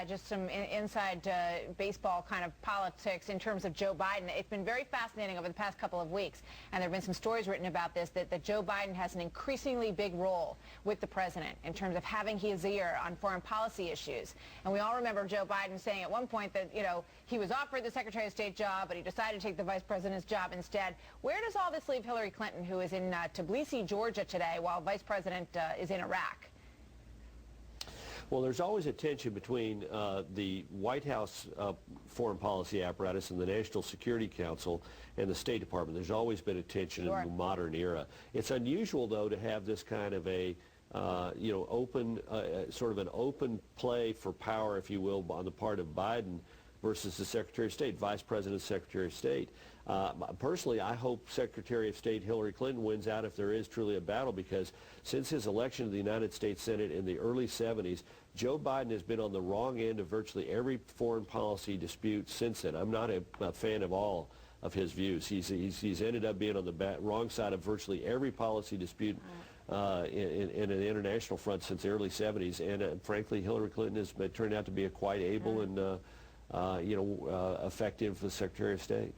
just some inside baseball kind of politics in terms of Joe Biden. It's been very fascinating over the past couple of weeks, and there have been some stories written about this, that Joe Biden has an increasingly big role with the president in terms of having his ear on foreign policy issues. And we all remember Joe Biden saying at one point that, he was offered the Secretary of State job, but he decided to take the vice president's job instead. Where does all this leave Hillary Clinton, who is in Tbilisi, Georgia today, while Vice President is in Iraq? Well, there's always a tension between the White House foreign policy apparatus and the National Security Council and the State Department. There's always been a tension in the modern era. It's unusual, though, to have this kind of a open, sort of an open play for power, if you will, on the part of Biden versus the Secretary of State, Vice President, Secretary of State. Personally, I hope Secretary of State Hillary Clinton wins out if there is truly a battle, because since his election to the United States Senate in the early 70s, Joe Biden has been on the wrong end of virtually every foreign policy dispute since then. I'm not a fan of all of his views. He's ended up being on the wrong side of virtually every policy dispute in an international front since the early 70s. And frankly, Hillary Clinton has turned out to be a quite able and effective Secretary of State.